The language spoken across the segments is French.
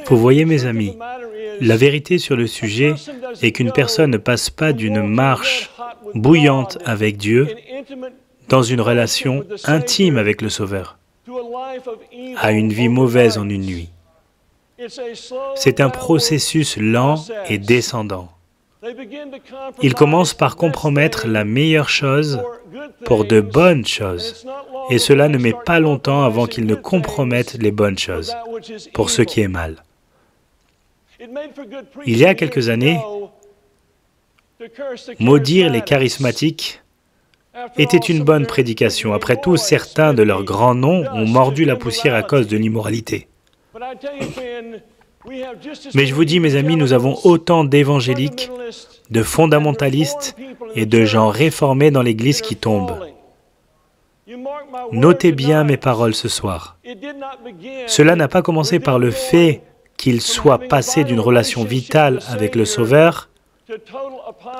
Vous voyez, mes amis, la vérité sur le sujet est qu'une personne ne passe pas d'une marche bouillante avec Dieu dans une relation intime avec le Sauveur à une vie mauvaise en une nuit. C'est un processus lent et descendant. Ils commencent par compromettre la meilleure chose pour de bonnes choses, et cela ne met pas longtemps avant qu'ils ne compromettent les bonnes choses pour ce qui est mal. Il y a quelques années, maudire les charismatiques était une bonne prédication. Après tout, certains de leurs grands noms ont mordu la poussière à cause de l'immoralité. Mais je vous dis, mes amis, nous avons autant d'évangéliques, de fondamentalistes et de gens réformés dans l'Église qui tombent. Notez bien mes paroles ce soir. Cela n'a pas commencé par le fait qu'ils soient passés d'une relation vitale avec le Sauveur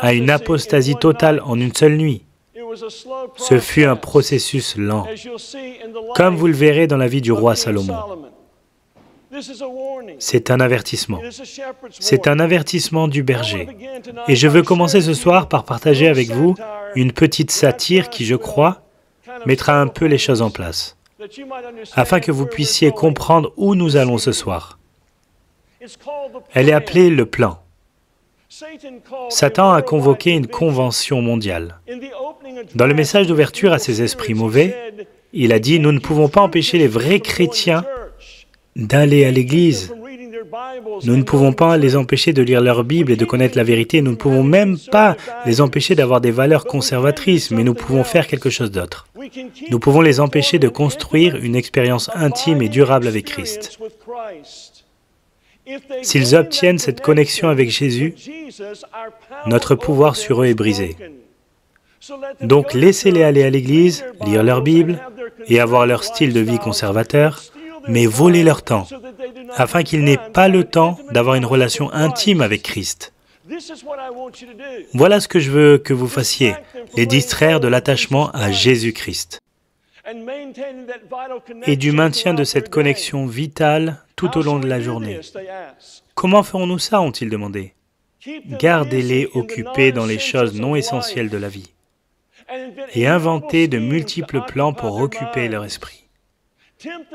à une apostasie totale en une seule nuit. Ce fut un processus lent, comme vous le verrez dans la vie du roi Salomon. C'est un avertissement. C'est un avertissement du berger. Et je veux commencer ce soir par partager avec vous une petite satire qui, je crois, mettra un peu les choses en place, afin que vous puissiez comprendre où nous allons ce soir. Elle est appelée le plan. Satan a convoqué une convention mondiale. Dans le message d'ouverture à ces esprits mauvais, il a dit « Nous ne pouvons pas empêcher les vrais chrétiens d'aller à l'église. Nous ne pouvons pas les empêcher de lire leur Bible et de connaître la vérité. Nous ne pouvons même pas les empêcher d'avoir des valeurs conservatrices, mais nous pouvons faire quelque chose d'autre. Nous pouvons les empêcher de construire une expérience intime et durable avec Christ. S'ils obtiennent cette connexion avec Jésus, notre pouvoir sur eux est brisé. Donc laissez-les aller à l'église, lire leur Bible et avoir leur style de vie conservateur, mais voler leur temps, afin qu'ils n'aient pas le temps d'avoir une relation intime avec Christ. Voilà ce que je veux que vous fassiez, les distraire de l'attachement à Jésus-Christ et du maintien de cette connexion vitale tout au long de la journée. Comment ferons-nous ça, ont-ils demandé? Gardez-les occupés dans les choses non essentielles de la vie et inventez de multiples plans pour occuper leur esprit.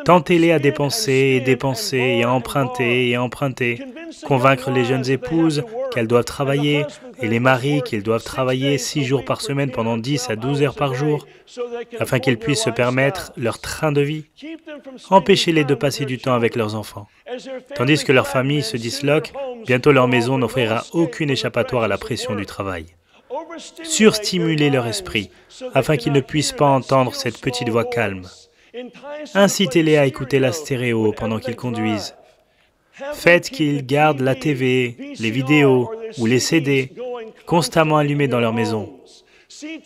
Tentez-les à dépenser et dépenser et à emprunter et à emprunter, convaincre les jeunes épouses qu'elles doivent travailler et les maris qu'ils doivent travailler 6 jours par semaine pendant 10 à 12 heures par jour, afin qu'ils puissent se permettre leur train de vie. Empêchez-les de passer du temps avec leurs enfants. Tandis que leur famille se disloque, bientôt leur maison n'offrira aucune échappatoire à la pression du travail. Surstimulez leur esprit, afin qu'ils ne puissent pas entendre cette petite voix calme. Incitez-les à écouter la stéréo pendant qu'ils conduisent. Faites qu'ils gardent la TV, les vidéos ou les CD constamment allumés dans leur maison.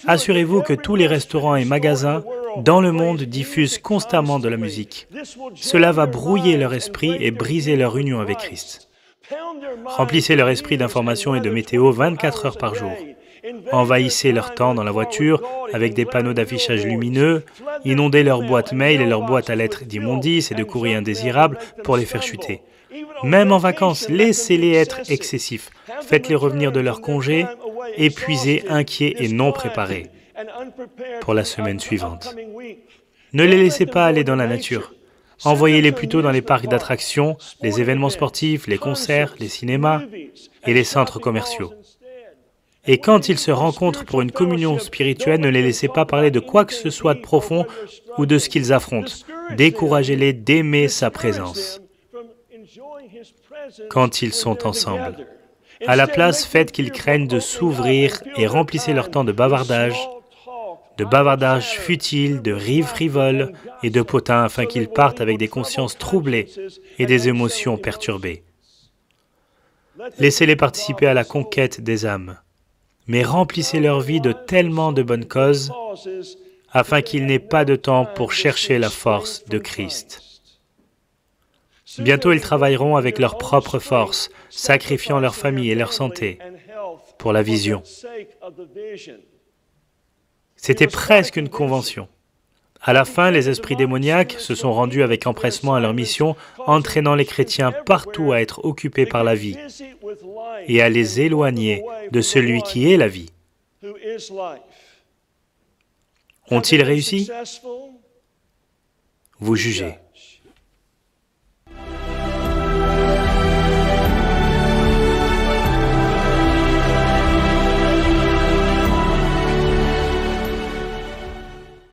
Assurez-vous que tous les restaurants et magasins dans le monde diffusent constamment de la musique. Cela va brouiller leur esprit et briser leur union avec Christ. Remplissez leur esprit d'informations et de météo 24 heures par jour. Envahissez leur temps dans la voiture avec des panneaux d'affichage lumineux, inondez leurs boîtes mail et leurs boîtes à lettres d'immondices et de courriers indésirables pour les faire chuter. Même en vacances, laissez-les être excessifs. Faites-les revenir de leur congé, épuisés, inquiets et non préparés pour la semaine suivante. Ne les laissez pas aller dans la nature. Envoyez-les plutôt dans les parcs d'attractions, les événements sportifs, les concerts, les cinémas et les centres commerciaux. Et quand ils se rencontrent pour une communion spirituelle, ne les laissez pas parler de quoi que ce soit de profond ou de ce qu'ils affrontent. Découragez-les d'aimer sa présence quand ils sont ensemble. À la place, faites qu'ils craignent de s'ouvrir et remplissez leur temps de bavardage futiles, de rires frivoles et de potins afin qu'ils partent avec des consciences troublées et des émotions perturbées. Laissez-les participer à la conquête des âmes, mais remplissez leur vie de tellement de bonnes causes afin qu'ils n'aient pas de temps pour chercher la force de Christ. Bientôt, ils travailleront avec leur propre force, sacrifiant leur famille et leur santé pour la vision. C'était presque une convention. À la fin, les esprits démoniaques se sont rendus avec empressement à leur mission, entraînant les chrétiens partout à être occupés par la vie et à les éloigner de celui qui est la vie. Ont-ils réussi? Vous jugez.